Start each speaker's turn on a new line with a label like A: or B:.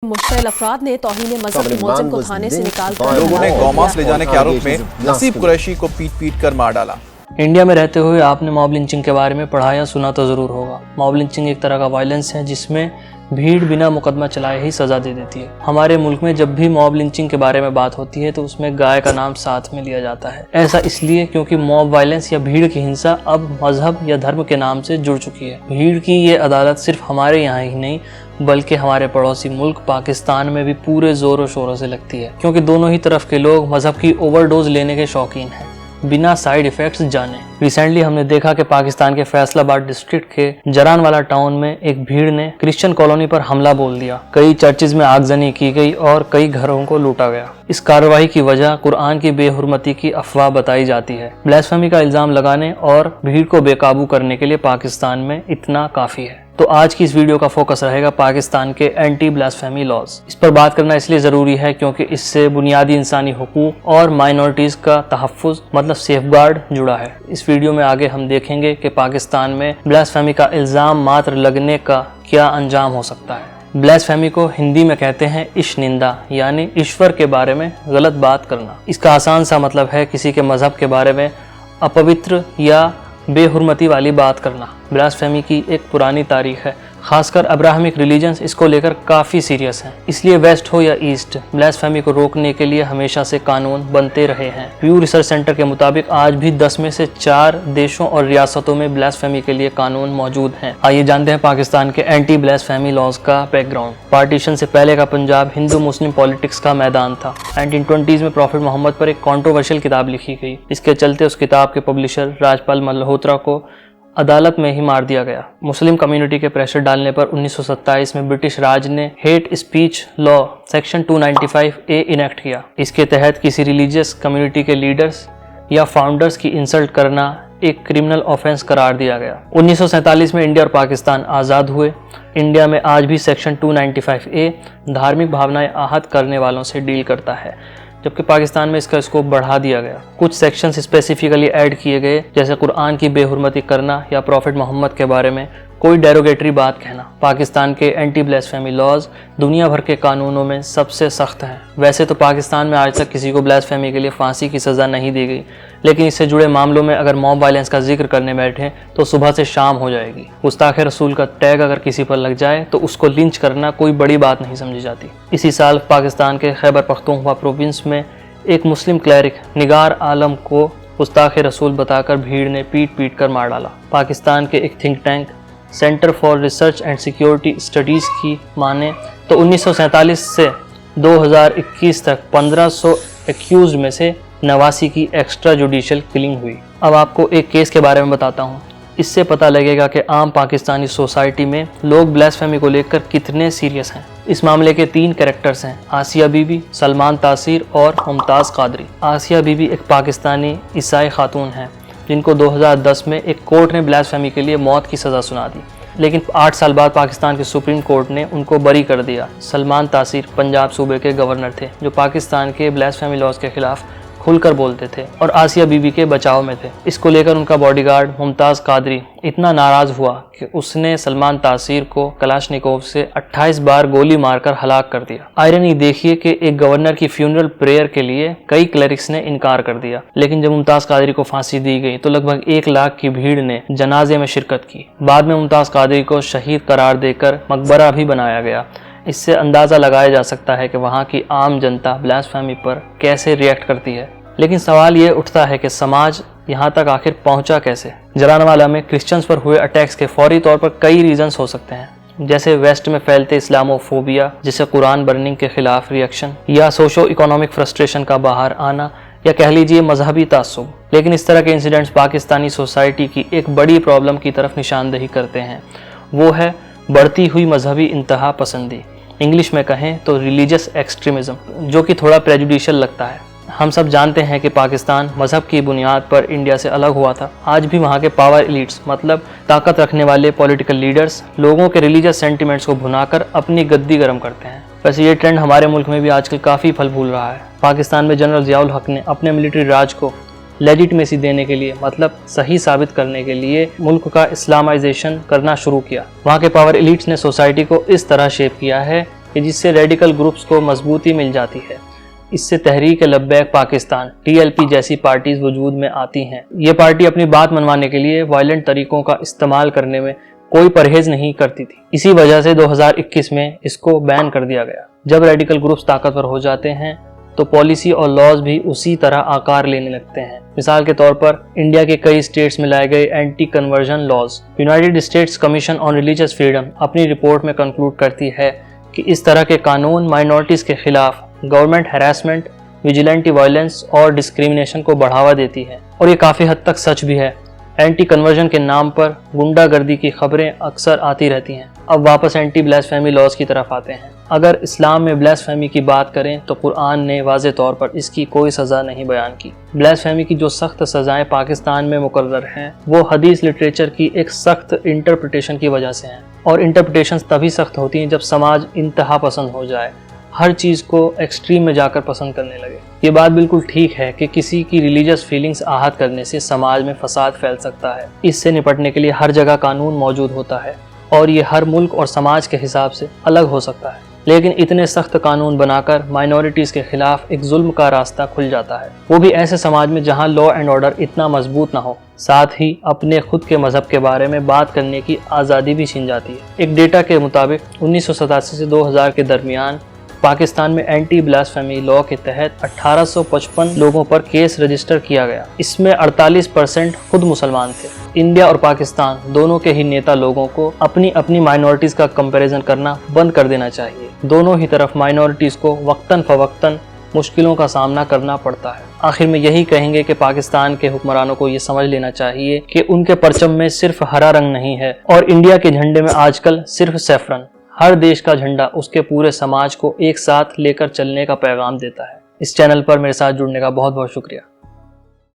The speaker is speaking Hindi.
A: मुश्तइल अफराद ने तौहीन मज़हब के मुलज़िम को थाने से निकाल कर
B: लोगों ने गौमांस ले जाने के आरोप में नसीब कुरैशी को पीट पीट कर मार डाला।
C: इंडिया में रहते हुए आपने मॉब लिंचिंग के बारे में पढ़ा या सुना तो ज़रूर होगा। मॉब लिंचिंग एक तरह का वायलेंस है जिसमें भीड़ बिना मुकदमा चलाए ही सज़ा दे देती है। हमारे मुल्क में जब भी मॉब लिंचिंग के बारे में बात होती है तो उसमें गाय का नाम साथ में लिया जाता है। ऐसा इसलिए क्योंकि मॉब वायलेंस या भीड़ की हिंसा अब मजहब या धर्म के नाम से जुड़ चुकी है। भीड़ की ये अदालत सिर्फ हमारे यहाँ ही नहीं बल्कि हमारे पड़ोसी मुल्क पाकिस्तान में भी पूरे जोरों शोरों से लगती है, क्योंकि दोनों ही तरफ के लोग मजहब की ओवरडोज लेने के शौकीन हैं बिना साइड इफेक्ट्स जाने। रिसेंटली हमने देखा कि पाकिस्तान के फैसलाबाद डिस्ट्रिक्ट के जरानवाला टाउन में एक भीड़ ने क्रिश्चियन कॉलोनी पर हमला बोल दिया। कई चर्चेज में आगजनी की गई और कई घरों को लूटा गया। इस कार्रवाई की वजह कुरान की बेहुरमती की अफवाह बताई जाती है। ब्लास्फेमी का इल्जाम लगाने और भीड़ को बेकाबू करने के लिए पाकिस्तान में इतना काफी है। तो आज की इस वीडियो का फोकस रहेगा पाकिस्तान के एंटी ब्लास्फेमी लॉज। इस पर बात करना इसलिए ज़रूरी है क्योंकि इससे बुनियादी इंसानी हुकूक और माइनॉरिटीज़ का तहफ़्फ़ुज़ मतलब सेफगार्ड जुड़ा है। इस वीडियो में आगे हम देखेंगे कि पाकिस्तान में ब्लास्फेमी का इल्ज़ाम मात्र लगने का क्या अंजाम हो सकता है। ब्लास्फेमी को हिंदी में कहते हैं इश निंदा, यानी ईश्वर के बारे में गलत बात करना। इसका आसान सा मतलब है किसी के मज़हब के बारे में अपवित्र या बेहुरमती वाली बात करना। ब्लास्फेमी की एक पुरानी तारीख है, खासकर अब्राहमिक रिलीजन्स इसको लेकर काफ़ी सीरियस हैं। इसलिए वेस्ट हो या ईस्ट, ब्लास्फेमी को रोकने के लिए हमेशा से कानून बनते रहे हैं। प्यू रिसर्च सेंटर के मुताबिक आज भी 10 में से 4 देशों और रियासतों में ब्लास्फेमी के लिए कानून मौजूद हैं। आइए जानते हैं पाकिस्तान के एंटी ब्लास्फेमी लॉज का बैकग्राउंड। पार्टीशन से पहले का पंजाब हिंदू मुस्लिम पॉलिटिक्स का मैदान था। 1920s में प्रॉफिट मोहम्मद पर एक कॉन्ट्रोवर्शियल किताब लिखी गई। इसके चलते उस किताब के पब्लिशर राजपाल मल्होत्रा को अदालत में ही मार दिया गया। मुस्लिम कम्युनिटी के प्रेशर डालने पर 1927 में ब्रिटिश राज ने hate speech law section 295A enact किया। इसके तहत किसी रिलीजियस कम्युनिटी के लीडर्स या फाउंडर्स की इंसल्ट करना एक क्रिमिनल ऑफेंस करार दिया गया। 1947 में इंडिया और पाकिस्तान आज़ाद हुए। इंडिया में आज भी सेक्शन 295A धार्मिक भावनाएं आहत करने वालों से डील करता है, जबकि पाकिस्तान में इसका स्कोप बढ़ा दिया गया। कुछ सेक्शंस स्पेसिफिकली ऐड किए गए, जैसे कुरान की बेहुरमती करना या प्रॉफिट मोहम्मद के बारे में कोई डेरोगेटरी बात कहना। पाकिस्तान के एंटी ब्लास्फेमी लॉज दुनिया भर के कानूनों में सबसे सख्त हैं। वैसे तो पाकिस्तान में आज तक किसी को ब्लास्फेमी के लिए फांसी की सज़ा नहीं दी गई, लेकिन इससे जुड़े मामलों में अगर मॉब वायलेंस का जिक्र करने बैठे तो सुबह से शाम हो जाएगी। गुस्ताखे रसूल का टैग अगर किसी पर लग जाए तो उसको लिंच करना कोई बड़ी बात नहीं समझी जाती। इसी साल पाकिस्तान के खैबर पख्तूनख्वा प्रोविंस में एक मुस्लिम क्लैरिक निगार आलम को गुस्ताखे रसूल बताकर भीड़ ने पीट पीट कर मार डाला। पाकिस्तान के एक think tank centre for research and security studies की माने तो 1947 से 2021 तक 1500 एक्यूज में से 89 की एक्स्ट्रा जुडिशियल किलिंग हुई। अब आपको एक केस के बारे में बताता हूँ। इससे पता लगेगा कि आम पाकिस्तानी सोसाइटी में लोग ब्लास्फेमी को लेकर कितने सीरियस हैं। इस मामले के 3 कैरेक्टर्स हैं, आसिया बीबी, सलमान तासीर और मुमताज़ कादरी। आसिया बीबी एक पाकिस्तानी ईसाई खातून हैं जिनको 2010 में एक कोर्ट ने ब्लास्फेमी के लिए मौत की सज़ा सुना दी, लेकिन 8 साल बाद पाकिस्तान के सुप्रीम कोर्ट ने उनको बरी कर दिया। सलमान तासीर पंजाब सूबे के गवर्नर थे जो पाकिस्तान के ब्लास्फेमी लॉज के खिलाफ खुलकर बोलते थे और आसिया बीबी के बचाव में थे। इसको लेकर उनका बॉडीगार्ड मुमताज़ कादरी इतना नाराज़ हुआ कि उसने सलमान तासीर को कलाशनिकोव से 28 बार गोली मारकर हलाक कर दिया। आयरनी देखिए कि एक गवर्नर की फ्यूनरल प्रेयर के लिए कई क्लरिक्स ने इनकार कर दिया, लेकिन जब मुमताज़ कादरी को फांसी दी गई तो लगभग 1 लाख की भीड़ ने जनाजे में शिरकत की। बाद में मुमताज़ कादरी को शहीद करार देकर मकबरा भी बनाया गया। इससे अंदाज़ा लगाया जा सकता है कि वहाँ की आम जनता ब्लास्फेमी पर कैसे रिएक्ट करती है। लेकिन सवाल ये उठता है कि समाज यहाँ तक आखिर पहुँचा कैसे। जरानवाला में क्रिश्चियंस पर हुए अटैक्स के फौरी तौर पर कई रीजंस हो सकते हैं, जैसे वेस्ट में फैलते इस्लामोफोबिया जिसे कुरान बर्निंग के खिलाफ रिएक्शन, या सोशो इकोनॉमिक फ्रस्ट्रेशन का बाहर आना, या कह लीजिए मजहबी तासुब। लेकिन इस तरह के इंसिडेंट्स पाकिस्तानी सोसाइटी की एक बड़ी प्रॉब्लम की तरफ निशानदेही करते हैं। वो है बढ़ती हुई मजहबी इंतहा पसंदी, इंग्लिश में कहें तो रिलीजियस एक्सट्रीमिज्म, जो कि थोड़ा प्रेजुडिशियल लगता है। हम सब जानते हैं कि पाकिस्तान मज़हब की बुनियाद पर इंडिया से अलग हुआ था। आज भी वहाँ के पावर एलिट्स मतलब ताकत रखने वाले पॉलिटिकल लीडर्स लोगों के रिलीजियस सेंटिमेंट्स को भुनाकर अपनी गद्दी गर्म करते हैं। वैसे ये ट्रेंड हमारे मुल्क में भी आजकल काफ़ी फल फूल रहा है। पाकिस्तान में जनरल ज़ियाउल हक ने अपने मिलिट्री राज को लेजिटिमेसी देने के लिए मतलब सही साबित करने के लिए मुल्क का इस्लामाइजेशन करना शुरू किया। वहाँ के पावर एलिट्स ने सोसाइटी को इस तरह शेप किया है कि जिससे रेडिकल ग्रुप्स को मजबूती मिल जाती है। इससे तहरीक लब्बैक पाकिस्तान TLP जैसी पार्टीज वजूद में आती हैं। ये पार्टी अपनी बात मनवाने के लिए वायलेंट तरीकों का इस्तेमाल करने में कोई परहेज नहीं करती थी। इसी वजह से 2021 में इसको बैन कर दिया गया। जब रेडिकल ग्रुप्स ताकतवर हो जाते हैं तो पॉलिसी और लॉज भी उसी तरह आकार लेने लगते हैं। मिसाल के तौर पर इंडिया के कई स्टेट्स में लाए गए anti conversion laws. United States commission on religious freedom अपनी रिपोर्ट में कंक्लूड करती है कि इस तरह के कानून माइनॉरिटीज के खिलाफ गवर्नमेंट हैरेसमेंट, विजिलेंटी वायलेंस और डिस्क्रिमिनेशन को बढ़ावा देती है। और ये काफ़ी हद तक सच भी है। एंटी कन्वर्जन के नाम पर गुंडागर्दी की खबरें अक्सर आती रहती हैं। अब वापस एंटी ब्लास्फेमी लॉज की तरफ आते हैं। अगर इस्लाम में ब्लास्फेमी की बात करें तो कुरान ने वाज़े तौर पर इसकी कोई सज़ा नहीं बयान की। ब्लास्फेमी की जो सख्त सज़ाएं पाकिस्तान में मुकर्रर हैं वो हदीस लिटरेचर की एक सख्त इंटरप्रिटेशन की वजह से हैं। और इंटरप्रिटेशन तभी सख्त होती हैं जब समाज इंतहा पसंद हो जाए, हर चीज़ को एक्सट्रीम में जाकर पसंद करने लगे। ये बात बिल्कुल ठीक है कि किसी की रिलीजियस फीलिंग्स आहत करने से समाज में फसाद फैल सकता है। इससे निपटने के लिए हर जगह कानून मौजूद होता है और ये हर मुल्क और समाज के हिसाब से अलग हो सकता है। लेकिन इतने सख्त कानून बनाकर माइनॉरिटीज़ के खिलाफ एक जुल्म का रास्ता खुल जाता है, वो भी ऐसे समाज में जहाँ लॉ एंड ऑर्डर इतना मजबूत ना हो। साथ ही अपने खुद के मजहब के बारे में बात करने की आज़ादी भी छीन जाती है। एक डेटा के मुताबिक 1987 से 2000 के दरमियान पाकिस्तान में एंटी ब्लास्फेमी लॉ के तहत 1855 लोगों पर केस रजिस्टर किया गया। इसमें 48% खुद मुसलमान थे। इंडिया और पाकिस्तान दोनों के ही नेता लोगों को अपनी अपनी माइनॉरिटीज़ का कंपैरिजन करना बंद कर देना चाहिए। दोनों ही तरफ माइनॉरिटीज़ को वक्तन फवक्तन मुश्किलों का सामना करना पड़ता है। आखिर में यही कहेंगे कि पाकिस्तान के हुक्मरानों को ये समझ लेना चाहिए कि उनके परचम में सिर्फ हरा रंग नहीं है और इंडिया के झंडे में आजकल सिर्फ सैफरन। हर देश का झंडा उसके पूरे समाज को एक साथ लेकर चलने का पैगाम देता है। इस चैनल पर मेरे साथ जुड़ने का बहुत बहुत शुक्रिया।